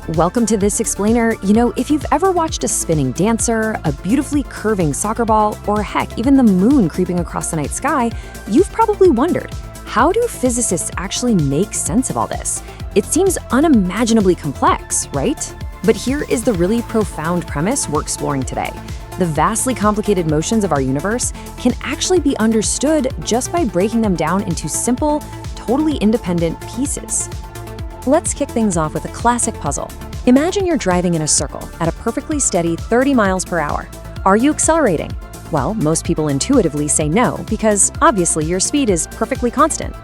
Welcome to this explainer. You know, if you've ever watched a spinning dancer, a beautifully curving soccer ball, or heck, even the moon creeping across the night sky, you've probably wondered, how do physicists actually make sense of all this? It seems unimaginably complex, right? But here is the really profound premise we're exploring today. The vastly complicated motions of our universe can actually be understood just by breaking them down into simple, totally independent pieces. Let's kick things off with a classic puzzle. Imagine you're driving in a circle at a perfectly steady 30 miles per hour. Are you accelerating? Well, most people intuitively say no, because obviously your speed is perfectly constant.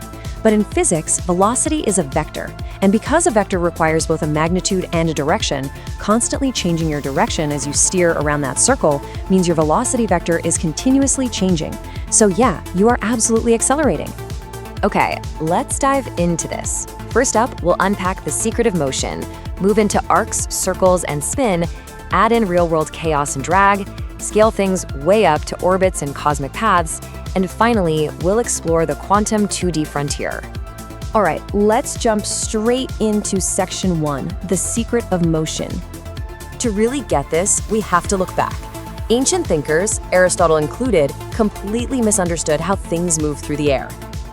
But in physics, velocity is a vector, and because a vector requires both a magnitude and a direction, constantly changing your direction as you steer around that circle means your velocity vector is continuously changing. So yeah, you are absolutely accelerating. Okay, let's dive into this. First up, we'll unpack the secret of motion, move into arcs, circles, and spin, add in real-world chaos and drag, scale things way up to orbits and cosmic paths, and finally, we'll explore the quantum 2D frontier. All right, let's jump straight into section 1, the secret of motion. To really get this, we have to look back. Ancient thinkers, Aristotle included, completely misunderstood how things move through the air.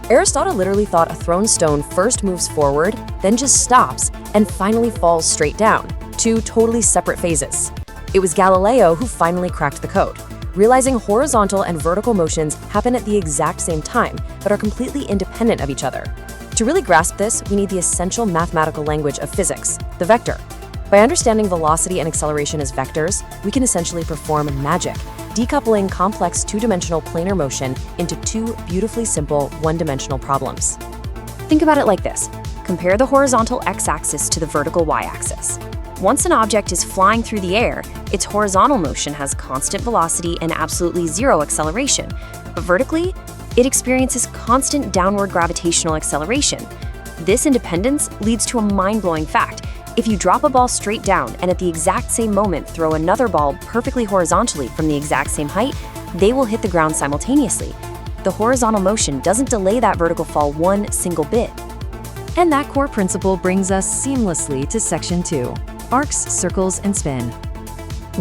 Aristotle literally thought a thrown stone first moves forward, then just stops, and finally falls straight down, two totally separate phases. It was Galileo who finally cracked the code, realizing horizontal and vertical motions happen at the exact same time, but are completely independent of each other. To really grasp this, we need the essential mathematical language of physics, the vector. By understanding velocity and acceleration as vectors, we can essentially perform magic, decoupling complex two-dimensional planar motion into two beautifully simple one-dimensional problems. Think about it like this. Compare the horizontal x-axis to the vertical y-axis. Once an object is flying through the air, its horizontal motion has constant velocity and absolutely zero acceleration. But vertically, it experiences constant downward gravitational acceleration. This independence leads to a mind-blowing fact. If you drop a ball straight down and at the exact same moment throw another ball perfectly horizontally from the exact same height, they will hit the ground simultaneously. The horizontal motion doesn't delay that vertical fall one single bit. And that core principle brings us seamlessly to section 2, arcs, circles, and spin.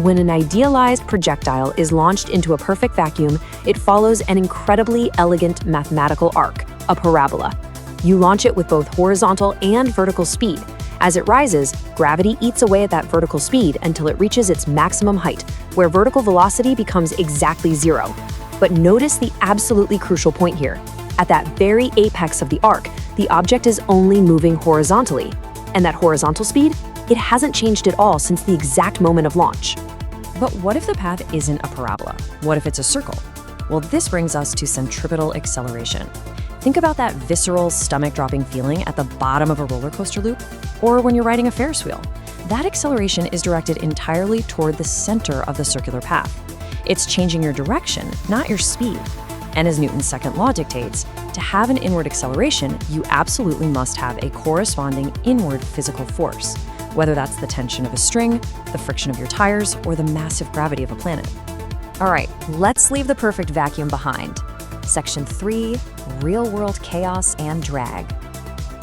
When an idealized projectile is launched into a perfect vacuum, it follows an incredibly elegant mathematical arc, a parabola. You launch it with both horizontal and vertical speed. As it rises, gravity eats away at that vertical speed until it reaches its maximum height, where vertical velocity becomes exactly zero. But notice the absolutely crucial point here. At that very apex of the arc, the object is only moving horizontally. And that horizontal speed? It hasn't changed at all since the exact moment of launch. But what if the path isn't a parabola? What if it's a circle? Well, this brings us to centripetal acceleration. Think about that visceral, stomach-dropping feeling at the bottom of a roller coaster loop, or when you're riding a Ferris wheel. That acceleration is directed entirely toward the center of the circular path. It's changing your direction, not your speed. And as Newton's second law dictates, to have an inward acceleration, you absolutely must have a corresponding inward physical force, whether that's the tension of a string, the friction of your tires, or the massive gravity of a planet. All right, let's leave the perfect vacuum behind. Section 3, real-world chaos and drag.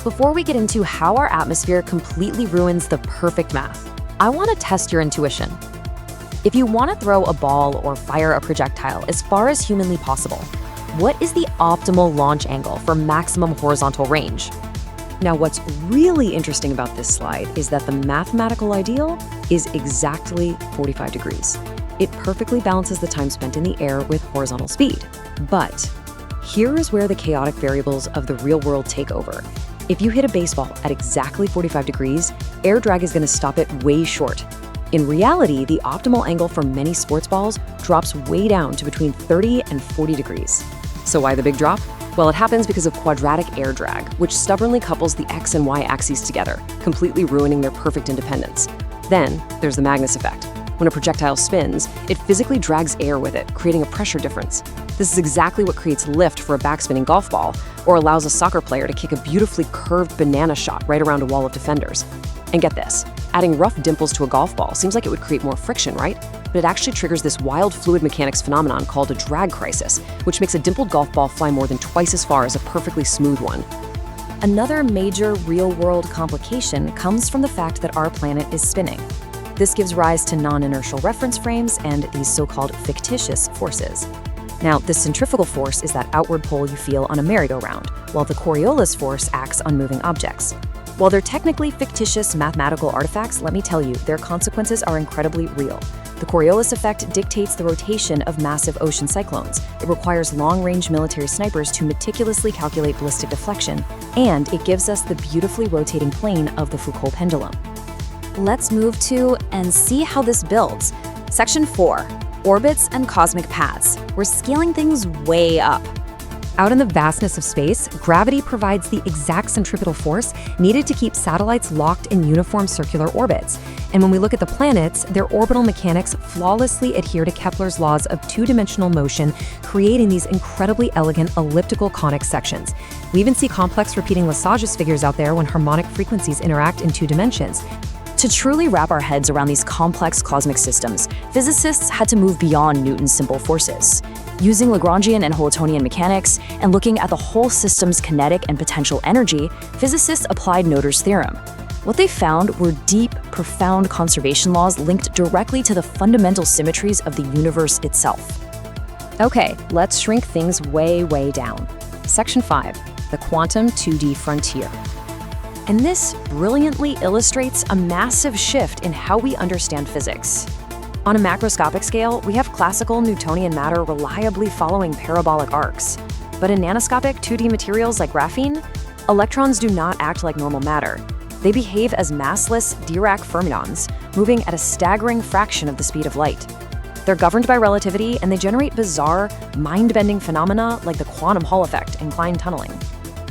Before we get into how our atmosphere completely ruins the perfect math, I want to test your intuition. If you want to throw a ball or fire a projectile as far as humanly possible, what is the optimal launch angle for maximum horizontal range? Now, what's really interesting about this slide is that the mathematical ideal is exactly 45 degrees. It perfectly balances the time spent in the air with horizontal speed. But here is where the chaotic variables of the real world take over. If you hit a baseball at exactly 45 degrees, air drag is going to stop it way short. In reality, the optimal angle for many sports balls drops way down to between 30 and 40 degrees. So why the big drop? Well, it happens because of quadratic air drag, which stubbornly couples the x and y axes together, completely ruining their perfect independence. Then, there's the Magnus effect. When a projectile spins, it physically drags air with it, creating a pressure difference. This is exactly what creates lift for a backspinning golf ball, or allows a soccer player to kick a beautifully curved banana shot right around a wall of defenders. And get this, adding rough dimples to a golf ball seems like it would create more friction, right? But it actually triggers this wild fluid mechanics phenomenon called a drag crisis, which makes a dimpled golf ball fly more than twice as far as a perfectly smooth one. Another major real-world complication comes from the fact that our planet is spinning. This gives rise to non-inertial reference frames and these so-called fictitious forces. Now, the centrifugal force is that outward pull you feel on a merry-go-round, while the Coriolis force acts on moving objects. While they're technically fictitious mathematical artifacts, let me tell you, their consequences are incredibly real. The Coriolis effect dictates the rotation of massive ocean cyclones. It requires long-range military snipers to meticulously calculate ballistic deflection, and it gives us the beautifully rotating plane of the Foucault pendulum. Let's move to and see how this builds. Section 4. Orbits and cosmic paths. We're scaling things way up. Out in the vastness of space, gravity provides the exact centripetal force needed to keep satellites locked in uniform circular orbits. And when we look at the planets, their orbital mechanics flawlessly adhere to Kepler's laws of two-dimensional motion, creating these incredibly elegant elliptical conic sections. We even see complex repeating Lessage's figures out there when harmonic frequencies interact in two dimensions. To truly wrap our heads around these complex cosmic systems, physicists had to move beyond Newton's simple forces. Using Lagrangian and Hamiltonian mechanics and looking at the whole system's kinetic and potential energy, physicists applied Noether's theorem. What they found were deep, profound conservation laws linked directly to the fundamental symmetries of the universe itself. Okay, let's shrink things way, way down. Section 5, the quantum 2D frontier. And this brilliantly illustrates a massive shift in how we understand physics. On a macroscopic scale, we have classical Newtonian matter reliably following parabolic arcs. But in nanoscopic 2D materials like graphene, electrons do not act like normal matter. They behave as massless Dirac fermions, moving at a staggering fraction of the speed of light. They're governed by relativity, and they generate bizarre, mind-bending phenomena like the quantum Hall effect and Klein tunneling.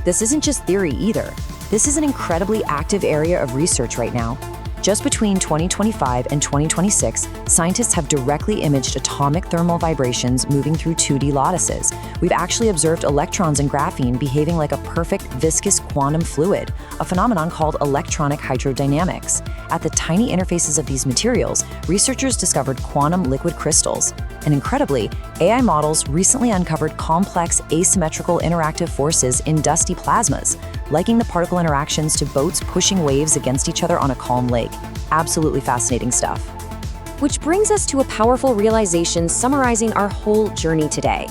This isn't just theory either. This is an incredibly active area of research right now. Just between 2025 and 2026, scientists have directly imaged atomic thermal vibrations moving through 2D lattices. We've actually observed electrons in graphene behaving like a perfect viscous quantum fluid, a phenomenon called electronic hydrodynamics. At the tiny interfaces of these materials, researchers discovered quantum liquid crystals. And incredibly, AI models recently uncovered complex asymmetrical interactive forces in dusty plasmas, liking the particle interactions to boats pushing waves against each other on a calm lake. Absolutely fascinating stuff. Which brings us to a powerful realization summarizing our whole journey today.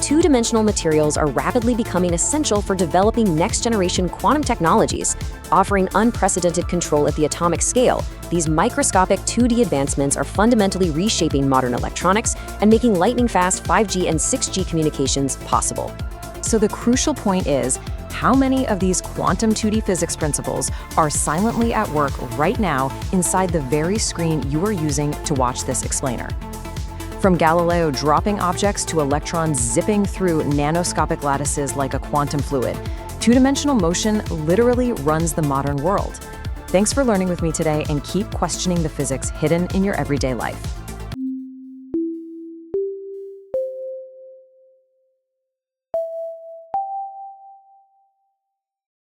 Two-dimensional materials are rapidly becoming essential for developing next-generation quantum technologies. Offering unprecedented control at the atomic scale, these microscopic 2D advancements are fundamentally reshaping modern electronics and making lightning-fast 5G and 6G communications possible. So the crucial point is, how many of these quantum 2D physics principles are silently at work right now inside the very screen you are using to watch this explainer? From Galileo dropping objects to electrons zipping through nanoscopic lattices like a quantum fluid, two-dimensional motion literally runs the modern world. Thanks for learning with me today, and keep questioning the physics hidden in your everyday life.